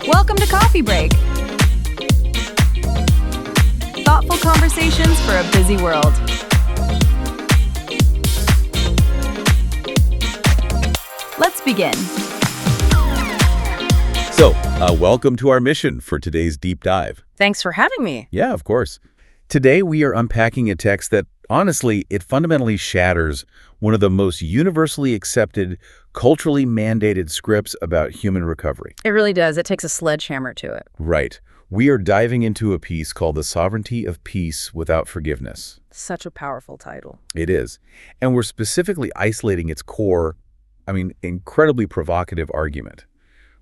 Welcome to Coffee Break. Thoughtful conversations for a busy world. Let's begin. So, welcome to our mission for today's deep dive. Thanks for having me. Yeah, of course. Today we are unpacking a text that, honestly, it fundamentally shatters one of the most universally accepted, culturally mandated scripts about human recovery. It really does. It takes a sledgehammer to it. Right. We are diving into a piece called The Sovereignty of Peace Without Forgiveness. Such a powerful title. It is. And we're specifically isolating its core, incredibly provocative argument,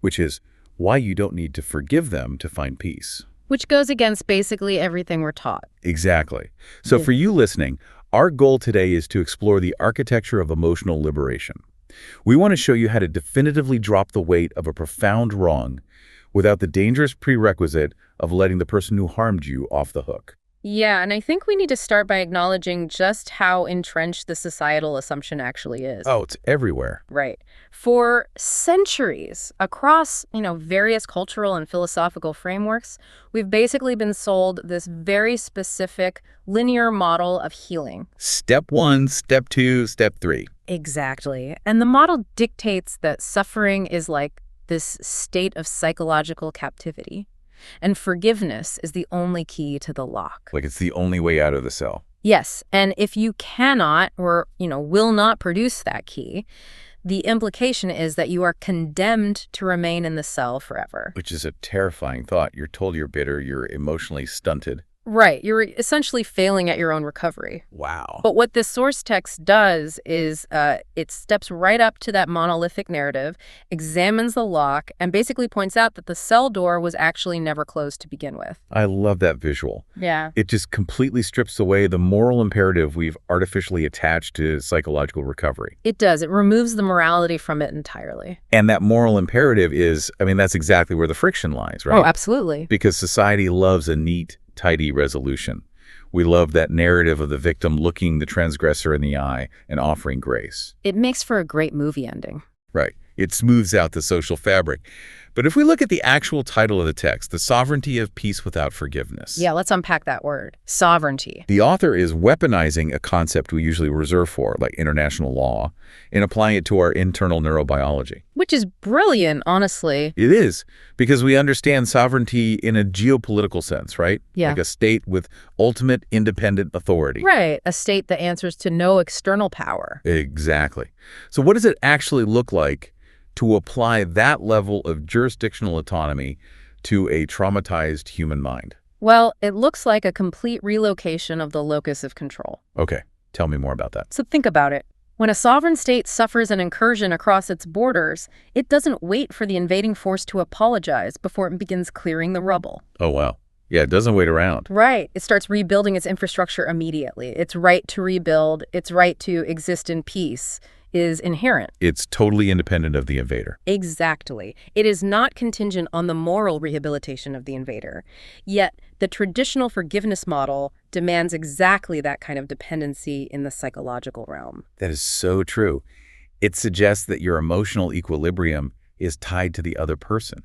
which is why you don't need to forgive them to find peace. Which goes against basically everything we're taught. Exactly. So for you listening, our goal today is to explore the architecture of emotional liberation. We want to show you how to definitively drop the weight of a profound wrong without the dangerous prerequisite of letting the person who harmed you off the hook. Yeah, and I think we need to start by acknowledging just how entrenched the societal assumption actually is. Oh, it's everywhere. Right. For centuries, across, various cultural and philosophical frameworks, we've basically been sold this very specific linear model of healing. Step 1, step 2, step 3. Exactly. And the model dictates that suffering is like this state of psychological captivity. And forgiveness is the only key to the lock. Like it's the only way out of the cell. Yes, and if you cannot or, will not produce that key, the implication is that you are condemned to remain in the cell forever. Which is a terrifying thought. You're told you're bitter, you're emotionally stunted. Right, you're essentially failing at your own recovery. Wow. But what this source text does is it steps right up to that monolithic narrative, examines the lock, and basically points out that the cell door was actually never closed to begin with. I love that visual. Yeah. It just completely strips away the moral imperative we've artificially attached to psychological recovery. It does. It removes the morality from it entirely. And that moral imperative is, that's exactly where the friction lies, right? Oh, absolutely. Because society loves a neat, tidy resolution. We love that narrative of the victim looking the transgressor in the eye and offering grace. It makes for a great movie ending. Right. It smooths out the social fabric. But if we look at the actual title of the text, The Sovereignty of Peace Without Forgiveness. Yeah, let's unpack that word. Sovereignty. The author is weaponizing a concept we usually reserve for, like international law, and applying it to our internal neurobiology. Which is brilliant, honestly. It is, because we understand sovereignty in a geopolitical sense, right? Yeah. Like a state with ultimate independent authority. Right, a state that answers to no external power. Exactly. So what does it actually look like to apply that level of jurisdictional autonomy to a traumatized human mind? Well, it looks like a complete relocation of the locus of control. Okay, tell me more about that. So think about it. When a sovereign state suffers an incursion across its borders, it doesn't wait for the invading force to apologize before it begins clearing the rubble. Oh, wow. Yeah, it doesn't wait around. Right. It starts rebuilding its infrastructure immediately. Its right to rebuild, its right to exist in peace is inherent. It's totally independent of the invader. Exactly. It is not contingent on the moral rehabilitation of the invader. Yet, the traditional forgiveness model demands exactly that kind of dependency in the psychological realm. That is so true. It suggests that your emotional equilibrium is tied to the other person.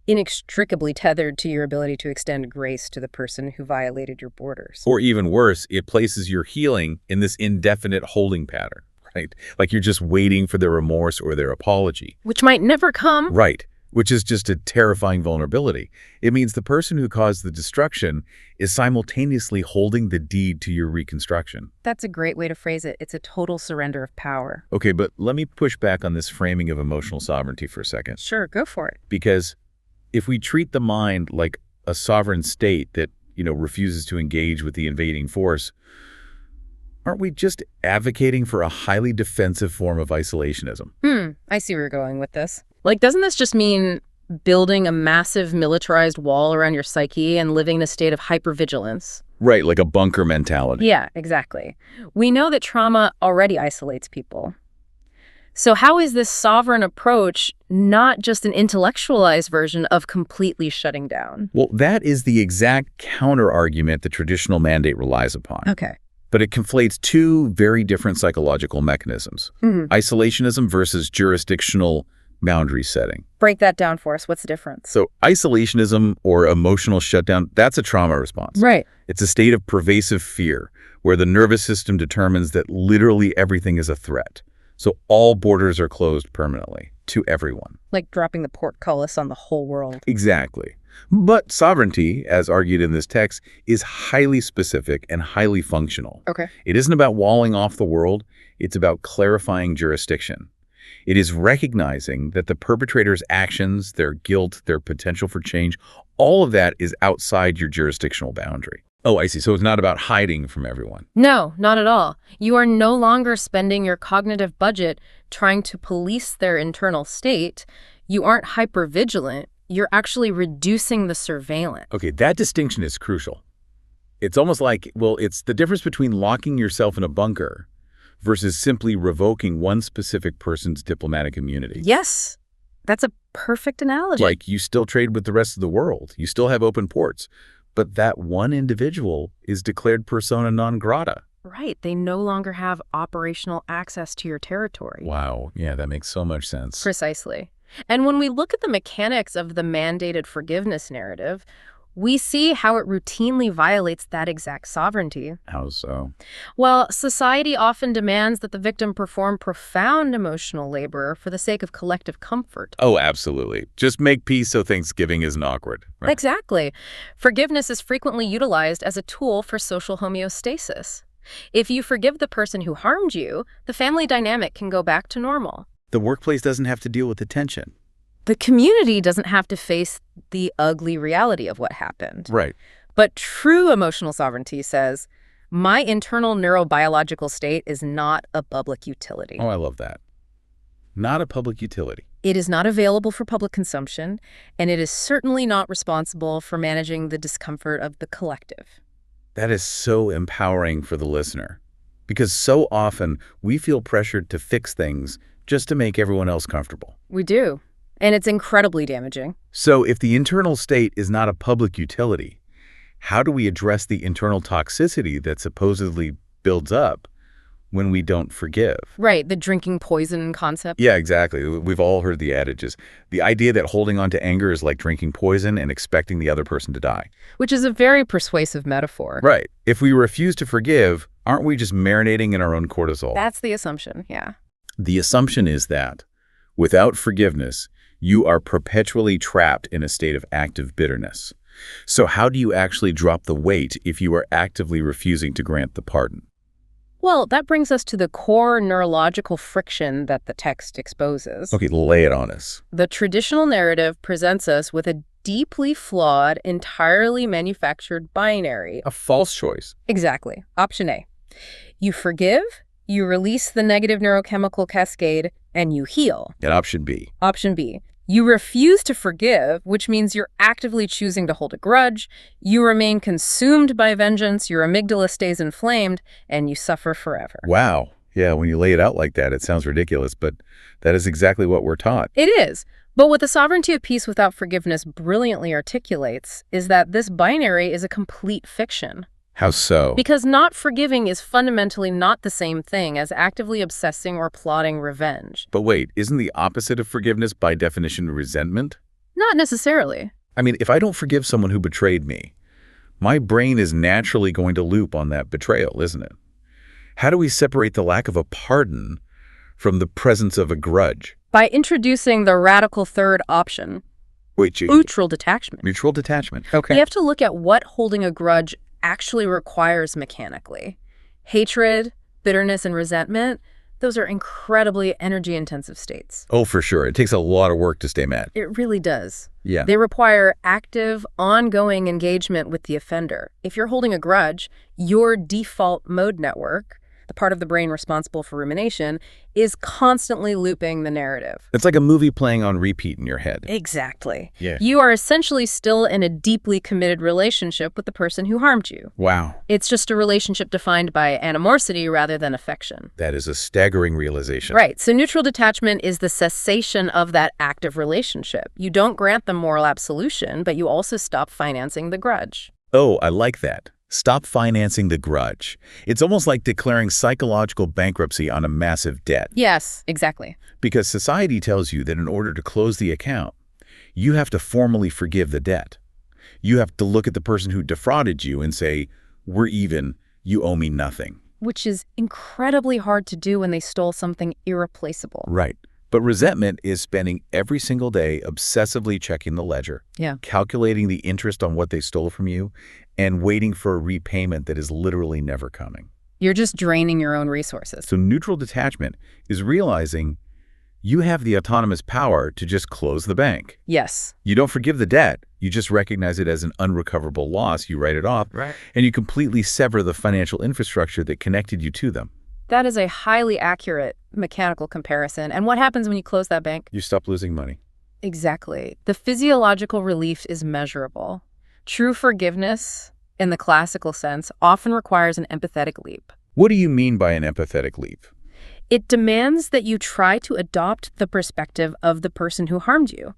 Inextricably tethered to your ability to extend grace to the person who violated your borders. Or even worse, it places your healing in this indefinite holding pattern. Right? Like you're just waiting for their remorse or their apology. Which might never come. Right. Which is just a terrifying vulnerability. It means the person who caused the destruction is simultaneously holding the deed to your reconstruction. That's a great way to phrase it. It's a total surrender of power. Okay, but let me push back on this framing of emotional sovereignty for a second. Sure, go for it. Because if we treat the mind like a sovereign state that, refuses to engage with the invading force, aren't we just advocating for a highly defensive form of isolationism? I see where you're going with this. Doesn't this just mean building a massive militarized wall around your psyche and living in a state of hypervigilance? Right, like a bunker mentality. Yeah, exactly. We know that trauma already isolates people. So how is this sovereign approach not just an intellectualized version of completely shutting down? Well, that is the exact counter-argument the traditional mandate relies upon. Okay. But it conflates two very different psychological mechanisms. Isolationism versus jurisdictional boundary setting. Break that down for us. What's the difference? So isolationism or emotional shutdown, that's a trauma response. Right. It's a state of pervasive fear where the nervous system determines that literally everything is a threat. So all borders are closed permanently to everyone. Like dropping the portcullis on the whole world. Exactly. But sovereignty, as argued in this text, is highly specific and highly functional. Okay. It isn't about walling off the world. It's about clarifying jurisdiction. It is recognizing that the perpetrator's actions, their guilt, their potential for change, all of that is outside your jurisdictional boundary. Oh, I see. So it's not about hiding from everyone. No, not at all. You are no longer spending your cognitive budget trying to police their internal state. You aren't hypervigilant. You're actually reducing the surveillance. Okay, that distinction is crucial. It's almost like, well, it's the difference between locking yourself in a bunker versus simply revoking one specific person's diplomatic immunity. Yes, that's a perfect analogy. Like you still trade with the rest of the world. You still have open ports. But that one individual is declared persona non grata. Right. They no longer have operational access to your territory. Wow. Yeah, that makes so much sense. Precisely. And when we look at the mechanics of the mandated forgiveness narrative, we see how it routinely violates that exact sovereignty. How so? Well, society often demands that the victim perform profound emotional labor for the sake of collective comfort. Oh, absolutely. Just make peace so Thanksgiving isn't awkward. Right? Exactly. Forgiveness is frequently utilized as a tool for social homeostasis. If you forgive the person who harmed you, the family dynamic can go back to normal. The workplace doesn't have to deal with the tension. The community doesn't have to face the ugly reality of what happened. Right. But true emotional sovereignty says, my internal neurobiological state is not a public utility. Oh, I love that. Not a public utility. It is not available for public consumption, and it is certainly not responsible for managing the discomfort of the collective. That is so empowering for the listener, because so often we feel pressured to fix things just to make everyone else comfortable. We do. And it's incredibly damaging. So if the internal state is not a public utility, how do we address the internal toxicity that supposedly builds up when we don't forgive? Right, the drinking poison concept. Yeah, exactly. We've all heard the adages. The idea that holding on to anger is like drinking poison and expecting the other person to die. Which is a very persuasive metaphor. Right. If we refuse to forgive, aren't we just marinating in our own cortisol? That's the assumption, yeah. The assumption is that without forgiveness, you are perpetually trapped in a state of active bitterness. So how do you actually drop the weight if you are actively refusing to grant the pardon? Well, that brings us to the core neurological friction that the text exposes. Okay, lay it on us. The traditional narrative presents us with a deeply flawed, entirely manufactured binary. A false choice. Exactly. Option A. You forgive, you release the negative neurochemical cascade, and you heal. And option B. Option B. You refuse to forgive, which means you're actively choosing to hold a grudge. You remain consumed by vengeance, your amygdala stays inflamed, and you suffer forever. Wow. Yeah, when you lay it out like that, it sounds ridiculous, but that is exactly what we're taught. It is. But what the sovereignty of peace without forgiveness brilliantly articulates is that this binary is a complete fiction. How so? Because not forgiving is fundamentally not the same thing as actively obsessing or plotting revenge. But wait, isn't the opposite of forgiveness by definition resentment? Not necessarily. I mean, if I don't forgive someone who betrayed me, my brain is naturally going to loop on that betrayal, isn't it? How do we separate the lack of a pardon from the presence of a grudge? By introducing the radical third option, mutual detachment. Mutual detachment. Okay. We have to look at what holding a grudge actually requires mechanically. Hatred, bitterness, and resentment, those are incredibly energy-intensive states. Oh, for sure. It takes a lot of work to stay mad. It really does. Yeah. They require active, ongoing engagement with the offender. If you're holding a grudge, your default mode network, the part of the brain responsible for rumination, is constantly looping the narrative. It's like a movie playing on repeat in your head. Exactly. Yeah. You are essentially still in a deeply committed relationship with the person who harmed you. Wow. It's just a relationship defined by animosity rather than affection. That is a staggering realization. Right. So neutral detachment is the cessation of that active relationship. You don't grant them moral absolution, but you also stop financing the grudge. Oh, I like that. Stop financing the grudge. It's almost like declaring psychological bankruptcy on a massive debt. Yes, exactly. Because society tells you that in order to close the account, you have to formally forgive the debt. You have to look at the person who defrauded you and say, we're even, you owe me nothing. Which is incredibly hard to do when they stole something irreplaceable. Right. But resentment is spending every single day obsessively checking the ledger, calculating the interest on what they stole from you, and waiting for a repayment that is literally never coming. You're just draining your own resources. So neutral detachment is realizing you have the autonomous power to just close the bank. Yes. You don't forgive the debt. You just recognize it as an unrecoverable loss. You write it off, and you completely sever the financial infrastructure that connected you to them. That is a highly accurate mechanical comparison. And what happens when you close that bank? You stop losing money. Exactly. The physiological relief is measurable. True forgiveness, in the classical sense, often requires an empathetic leap. What do you mean by an empathetic leap? It demands that you try to adopt the perspective of the person who harmed you,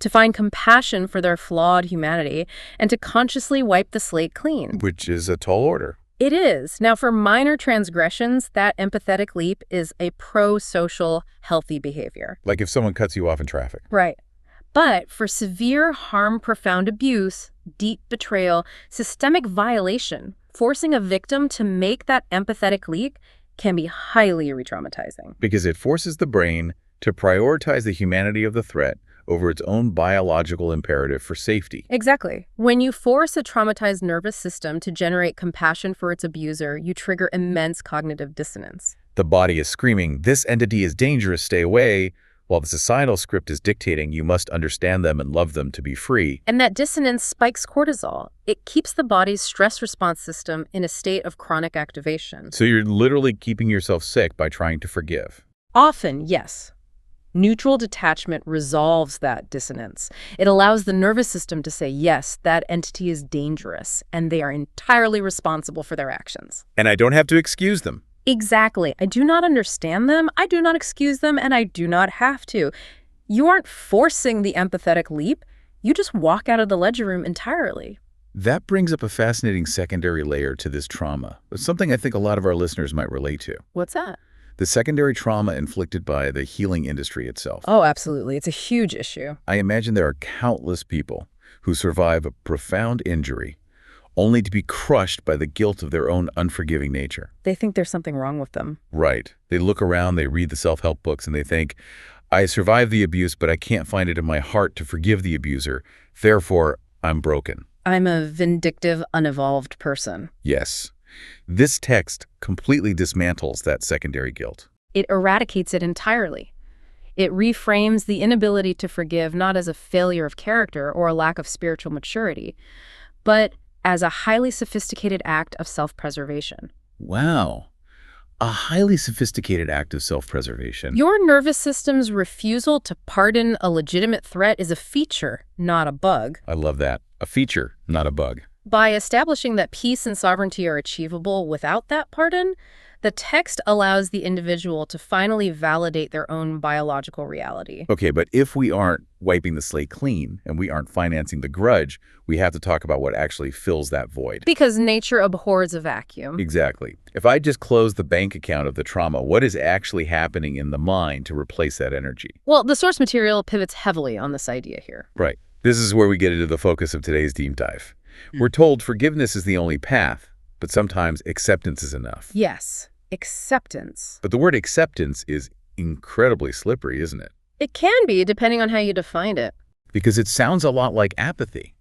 to find compassion for their flawed humanity, and to consciously wipe the slate clean. Which is a tall order. It is. Now, for minor transgressions, that empathetic leap is a pro-social, healthy behavior. Like if someone cuts you off in traffic. Right. But for severe harm, profound abuse, deep betrayal, systemic violation, forcing a victim to make that empathetic leap can be highly re-traumatizing. Because it forces the brain to prioritize the humanity of the threat over its own biological imperative for safety. Exactly. When you force a traumatized nervous system to generate compassion for its abuser, you trigger immense cognitive dissonance. The body is screaming, this entity is dangerous, stay away, while the societal script is dictating you must understand them and love them to be free. And that dissonance spikes cortisol. It keeps the body's stress response system in a state of chronic activation. So you're literally keeping yourself sick by trying to forgive. Often, yes. Neutral detachment resolves that dissonance. It allows the nervous system to say, yes, that entity is dangerous, and they are entirely responsible for their actions. And I don't have to excuse them. Exactly. I do not understand them, I do not excuse them, and I do not have to. You aren't forcing the empathetic leap. You just walk out of the ledger room entirely. That brings up a fascinating secondary layer to this trauma, something I think a lot of our listeners might relate to. What's that? The secondary trauma inflicted by the healing industry itself. Oh, absolutely. It's a huge issue. I imagine there are countless people who survive a profound injury only to be crushed by the guilt of their own unforgiving nature. They think there's something wrong with them. Right. They look around, they read the self-help books, and they think, I survived the abuse, but I can't find it in my heart to forgive the abuser. Therefore, I'm broken. I'm a vindictive, unevolved person. Yes. This text completely dismantles that secondary guilt. It eradicates it entirely. It reframes the inability to forgive not as a failure of character or a lack of spiritual maturity, but as a highly sophisticated act of self-preservation. Wow. A highly sophisticated act of self-preservation. Your nervous system's refusal to pardon a legitimate threat is a feature, not a bug. I love that. A feature, not a bug. By establishing that peace and sovereignty are achievable without that pardon, the text allows the individual to finally validate their own biological reality. Okay, but if we aren't wiping the slate clean and we aren't financing the grudge, we have to talk about what actually fills that void. Because nature abhors a vacuum. Exactly. If I just close the bank account of the trauma, what is actually happening in the mind to replace that energy? Well, the source material pivots heavily on this idea here. Right. This is where we get into the focus of today's deep dive. We're told forgiveness is the only path, but sometimes acceptance is enough. Yes, acceptance. But the word acceptance is incredibly slippery, isn't it? It can be, depending on how you define it. Because it sounds a lot like apathy.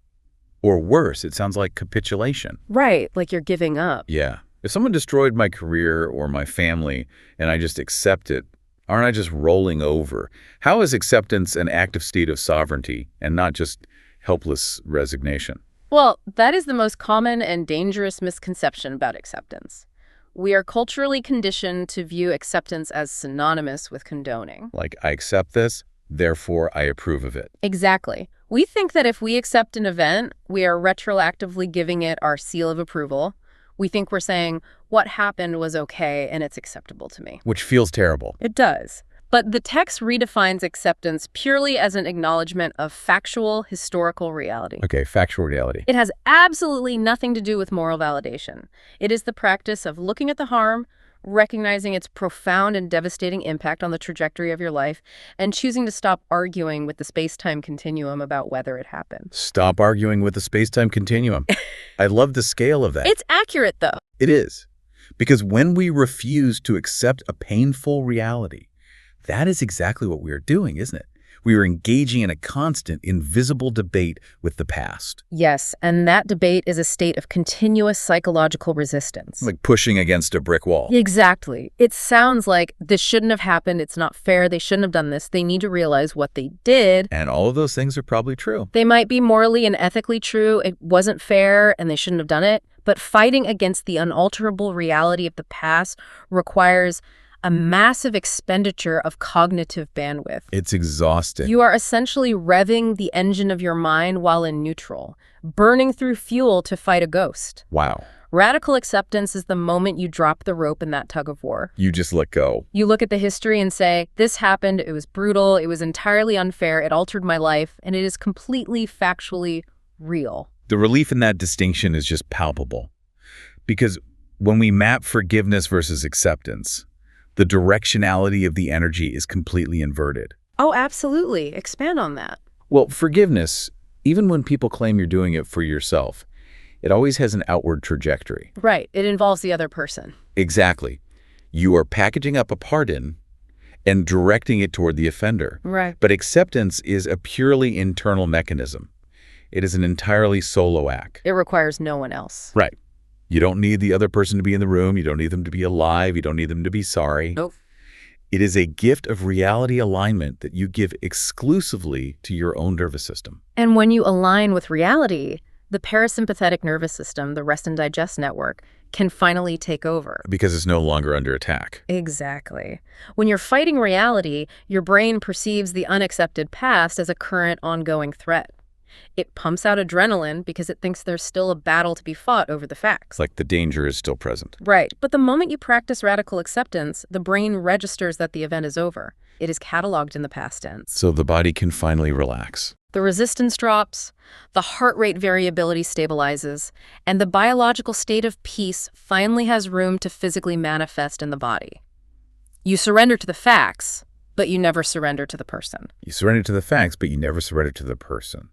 Or worse, it sounds like capitulation. Right, like you're giving up. Yeah. If someone destroyed my career or my family and I just accept it, aren't I just rolling over? How is acceptance an active state of sovereignty and not just helpless resignation? Well, that is the most common and dangerous misconception about acceptance. We are culturally conditioned to view acceptance as synonymous with condoning. Like, I accept this, therefore I approve of it. Exactly. We think that if we accept an event, we are retroactively giving it our seal of approval. We think we're saying, what happened was okay and it's acceptable to me. Which feels terrible. It does. But the text redefines acceptance purely as an acknowledgement of factual, historical reality. Okay, factual reality. It has absolutely nothing to do with moral validation. It is the practice of looking at the harm, recognizing its profound and devastating impact on the trajectory of your life, and choosing to stop arguing with the space-time continuum about whether it happened. Stop arguing with the space-time continuum. I love the scale of that. It's accurate, though. It is. Because when we refuse to accept a painful reality, that is exactly what we are doing, isn't it? We are engaging in a constant, invisible debate with the past. Yes, and that debate is a state of continuous psychological resistance. Like pushing against a brick wall. Exactly. It sounds like this shouldn't have happened, it's not fair, they shouldn't have done this, they need to realize what they did. And all of those things are probably true. They might be morally and ethically true, it wasn't fair, and they shouldn't have done it, but fighting against the unalterable reality of the past requires a massive expenditure of cognitive bandwidth. It's exhausting. You are essentially revving the engine of your mind while in neutral, burning through fuel to fight a ghost. Wow. Radical acceptance is the moment you drop the rope in that tug of war. You just let go. You look at the history and say, this happened, it was brutal, it was entirely unfair, it altered my life, and it is completely factually real. The relief in that distinction is just palpable. Because when we map forgiveness versus acceptance, the directionality of the energy is completely inverted. Oh, absolutely. Expand on that. Well, forgiveness, even when people claim you're doing it for yourself, it always has an outward trajectory. Right. It involves the other person. Exactly. You are packaging up a pardon and directing it toward the offender. Right. But acceptance is a purely internal mechanism. It is an entirely solo act. It requires no one else. Right. You don't need the other person to be in the room. You don't need them to be alive. You don't need them to be sorry. Nope. It is a gift of reality alignment that you give exclusively to your own nervous system. And when you align with reality, the parasympathetic nervous system, the rest and digest network, can finally take over. Because it's no longer under attack. Exactly. When you're fighting reality, your brain perceives the unaccepted past as a current ongoing threat. It pumps out adrenaline because it thinks there's still a battle to be fought over the facts. Like the danger is still present. Right. But the moment you practice radical acceptance, the brain registers that the event is over. It is cataloged in the past tense. So the body can finally relax. The resistance drops, the heart rate variability stabilizes, and the biological state of peace finally has room to physically manifest in the body. You surrender to the facts, but you never surrender to the person. You surrender to the facts, but you never surrender to the person.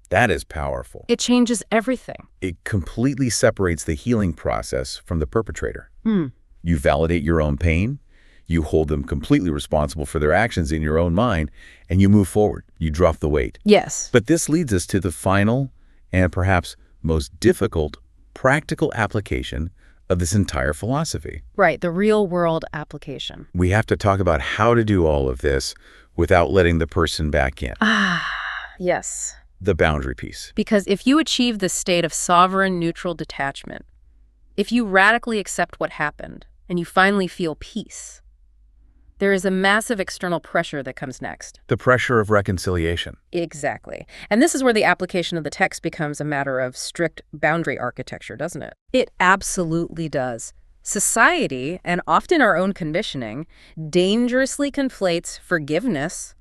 That is powerful. It changes everything. It completely separates the healing process from the perpetrator. You validate your own pain, you hold them completely responsible for their actions in your own mind, and you move forward. You drop the weight. Yes. But this leads us to the final and perhaps most difficult practical application of this entire philosophy. Right, the real-world application. We have to talk about how to do all of this without letting the person back in. Yes. The boundary piece. Because if you achieve this state of sovereign neutral detachment, if you radically accept what happened and you finally feel peace, there is a massive external pressure that comes next. The pressure of reconciliation. Exactly. And this is where the application of the text becomes a matter of strict boundary architecture, doesn't it? It absolutely does. Society, and often our own conditioning, dangerously conflates forgiveness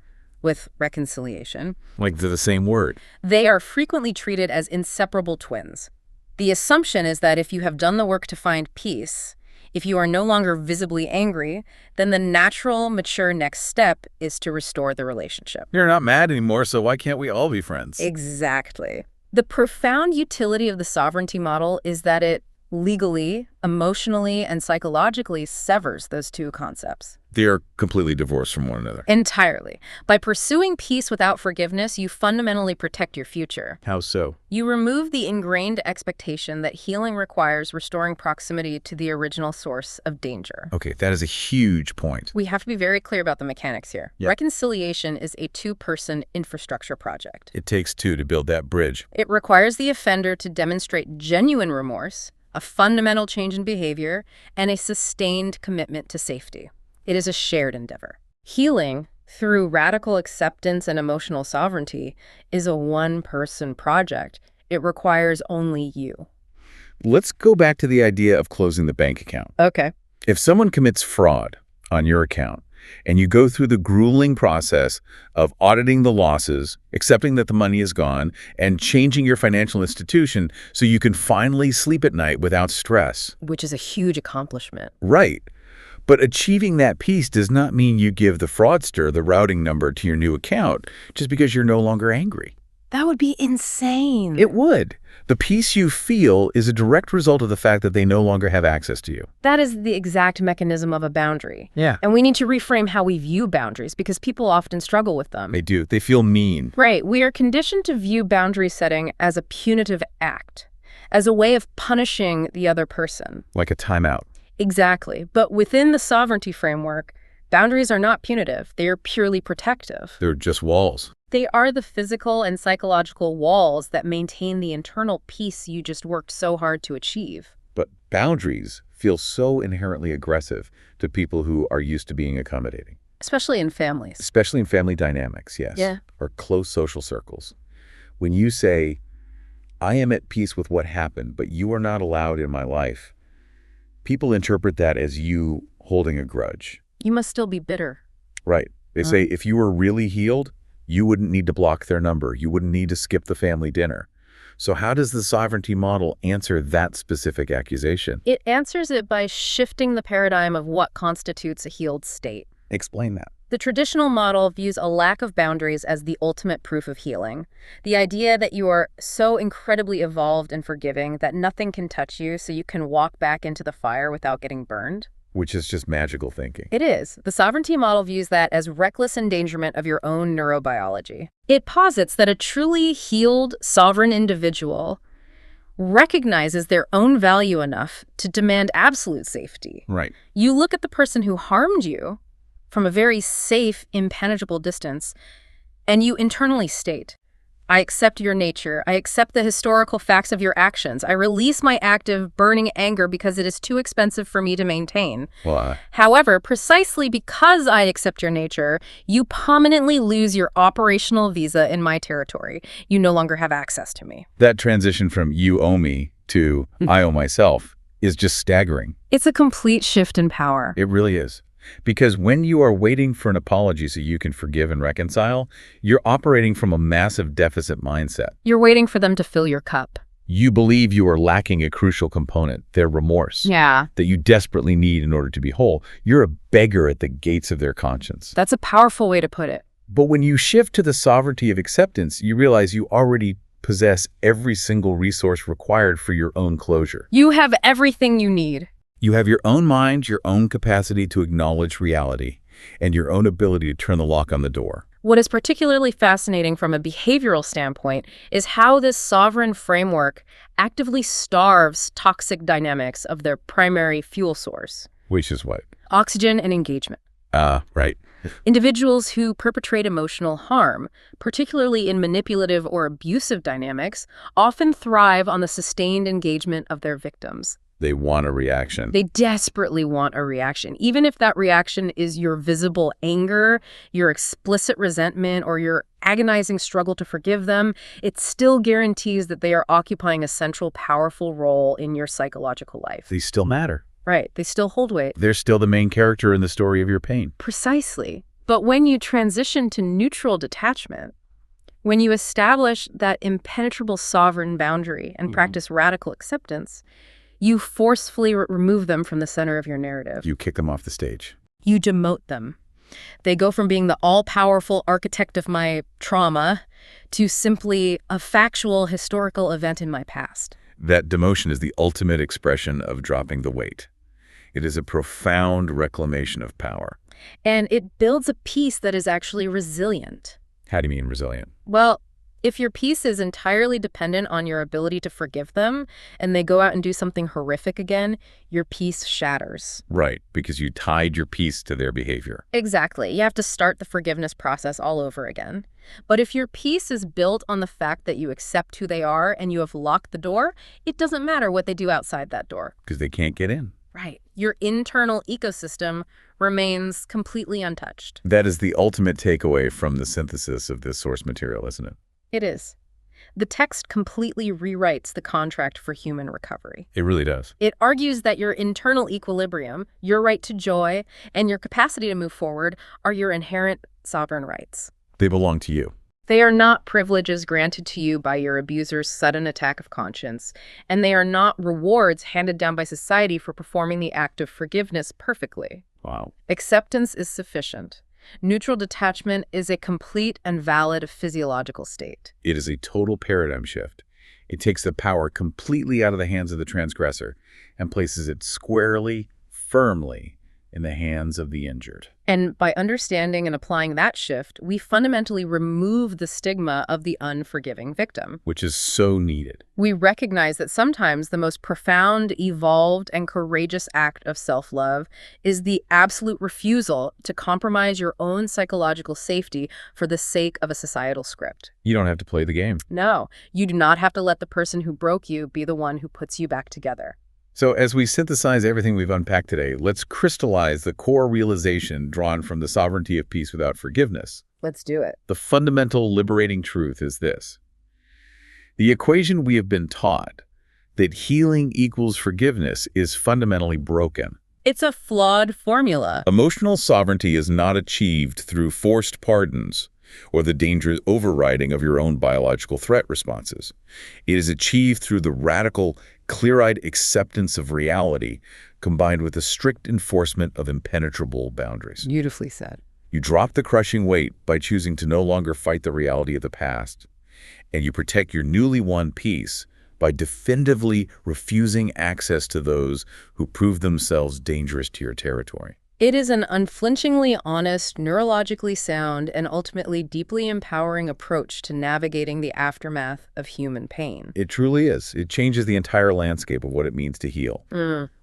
with reconciliation. Like they're the same word. They are frequently treated as inseparable twins. The assumption is that if you have done the work to find peace, if you are no longer visibly angry, then the natural, mature next step is to restore the relationship. You're not mad anymore, so why can't we all be friends? Exactly. The profound utility of the sovereignty model is that it legally, emotionally, and psychologically severs those two concepts. They are completely divorced from one another. Entirely. By pursuing peace without forgiveness, you fundamentally protect your future. How so? You remove the ingrained expectation that healing requires restoring proximity to the original source of danger. Okay, that is a huge point. We have to be very clear about the mechanics here. Yeah. Reconciliation is a two-person infrastructure project. It takes two to build that bridge. It requires the offender to demonstrate genuine remorse, a fundamental change in behavior, and a sustained commitment to safety. It is a shared endeavor. Healing, through radical acceptance and emotional sovereignty, is a one-person project. It requires only you. Let's go back to the idea of closing the bank account. Okay. If someone commits fraud on your account, And you go through the grueling process of auditing the losses, accepting that the money is gone, and changing your financial institution so you can finally sleep at night without stress. Which is a huge accomplishment. Right. But achieving that peace does not mean you give the fraudster the routing number to your new account just because you're no longer angry. That would be insane. It would. The peace you feel is a direct result of the fact that they no longer have access to you. That is the exact mechanism of a boundary. Yeah. And we need to reframe how we view boundaries because people often struggle with them. They do. They feel mean. Right. We are conditioned to view boundary setting as a punitive act, as a way of punishing the other person. Like a timeout. Exactly. But within the sovereignty framework, boundaries are not punitive. They are purely protective. They're just walls. They are the physical and psychological walls that maintain the internal peace you just worked so hard to achieve. But boundaries feel so inherently aggressive to people who are used to being accommodating. Especially in families. Especially in family dynamics, yes. Yeah. Or close social circles. When you say, I am at peace with what happened, but you are not allowed in my life, people interpret that as you holding a grudge. You must still be bitter. Right. They say if you were really healed, you wouldn't need to block their number. You wouldn't need to skip the family dinner. So how does the sovereignty model answer that specific accusation? It answers it by shifting the paradigm of what constitutes a healed state. Explain that. The traditional model views a lack of boundaries as the ultimate proof of healing. The idea that you are so incredibly evolved and forgiving that nothing can touch you so you can walk back into the fire without getting burned. Which is just magical thinking. It is. The sovereignty model views that as reckless endangerment of your own neurobiology. It posits that a truly healed, sovereign individual recognizes their own value enough to demand absolute safety. Right. You look at the person who harmed you from a very safe, impenetrable distance, and you internally state, I accept your nature. I accept the historical facts of your actions. I release my active, burning anger because it is too expensive for me to maintain. Well, However, precisely because I accept your nature, you permanently lose your operational visa in my territory. You no longer have access to me. that transition from you owe me to I owe myself is just staggering. It's a complete shift in power. It really is. Because when you are waiting for an apology so you can forgive and reconcile, you're operating from a massive deficit mindset. You're waiting for them to fill your cup. You believe you are lacking a crucial component, their remorse, Yeah. that you desperately need in order to be whole. You're a beggar at the gates of their conscience. That's a powerful way to put it. But when you shift to the sovereignty of acceptance, you realize you already possess every single resource required for your own closure. You have everything you need. You have your own mind, your own capacity to acknowledge reality, and your own ability to turn the lock on the door. What is particularly fascinating from a behavioral standpoint is how this sovereign framework actively starves toxic dynamics of their primary fuel source, Which is what? oxygen and engagement. Right. Individuals who perpetrate emotional harm, particularly in manipulative or abusive dynamics, often thrive on the sustained engagement of their victims. They want a reaction. They desperately want a reaction, even if that reaction is your visible anger, your explicit resentment, or your agonizing struggle to forgive them. It still guarantees that they are occupying a central, powerful role in your psychological life. They still matter. Right. They still hold weight. They're still the main character in the story of your pain. Precisely. But when you transition to neutral detachment, when you establish that impenetrable sovereign boundary and practice radical acceptance, you forcefully remove them from the center of your narrative. You kick them off the stage. You demote them. They go from being the all-powerful architect of my trauma to simply a factual historical event in my past. That demotion is the ultimate expression of dropping the weight. It is a profound reclamation of power. And it builds a peace that is actually resilient. How do you mean resilient? Well, if your peace is entirely dependent on your ability to forgive them and they go out and do something horrific again, your peace shatters. Right, because you tied your peace to their behavior. Exactly. You have to start the forgiveness process all over again. But if your peace is built on the fact that you accept who they are and you have locked the door, it doesn't matter what they do outside that door. Because they can't get in. Right. Your internal ecosystem remains completely untouched. That is the ultimate takeaway from the synthesis of this source material, isn't it? It is. The text completely rewrites the contract for human recovery. It really does. It argues that your internal equilibrium, your right to joy, and your capacity to move forward are your inherent sovereign rights. They belong to you. They are not privileges granted to you by your abuser's sudden attack of conscience, and they are not rewards handed down by society for performing the act of forgiveness perfectly. Wow. Acceptance is sufficient. Neutral detachment is a complete and valid physiological state. It is a total paradigm shift. It takes the power completely out of the hands of the transgressor and places it squarely, firmly in the hands of the injured. And by understanding and applying that shift, we fundamentally remove the stigma of the unforgiving victim. Which is so needed. We recognize that sometimes the most profound, evolved, and courageous act of self-love is the absolute refusal to compromise your own psychological safety for the sake of a societal script. You don't have to play the game. No, you do not have to let the person who broke you be the one who puts you back together. So as we synthesize everything we've unpacked today, let's crystallize the core realization drawn from the sovereignty of peace without forgiveness. Let's do it. The fundamental liberating truth is this. The equation we have been taught, that healing equals forgiveness, is fundamentally broken. It's a flawed formula. Emotional sovereignty is not achieved through forced pardons or the dangerous overriding of your own biological threat responses. It is achieved through the radical, clear-eyed acceptance of reality combined with the strict enforcement of impenetrable boundaries. Beautifully said. You drop the crushing weight by choosing to no longer fight the reality of the past, and you protect your newly won peace by definitively refusing access to those who prove themselves dangerous to your territory. It is an unflinchingly honest, neurologically sound, and ultimately deeply empowering approach to navigating the aftermath of human pain. It truly is. It changes the entire landscape of what it means to heal.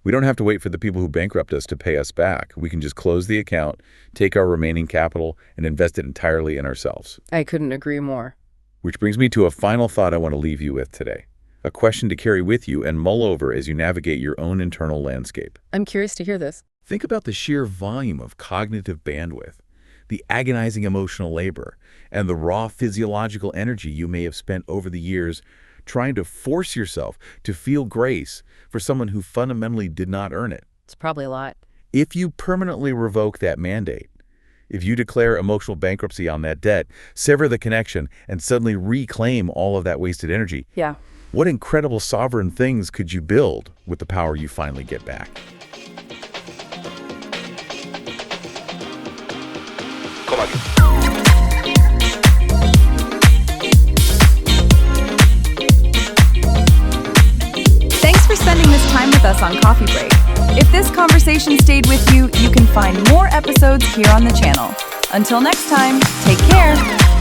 We don't have to wait for the people who bankrupt us to pay us back. We can just close the account, take our remaining capital, and invest it entirely in ourselves. I couldn't agree more. Which brings me to a final thought I want to leave you with today. A question to carry with you and mull over as you navigate your own internal landscape. I'm curious to hear this. Think about the sheer volume of cognitive bandwidth, the agonizing emotional labor, and the raw physiological energy you may have spent over the years trying to force yourself to feel grace for someone who fundamentally did not earn it. It's probably a lot. If you permanently revoke that mandate, if you declare emotional bankruptcy on that debt, sever the connection, and suddenly reclaim all of that wasted energy, Yeah. what incredible sovereign things could you build with the power you finally get back? Thanks for spending this time with us on Coffee Break. If this conversation stayed with you, you can find more episodes here on the channel. Until next time, take care.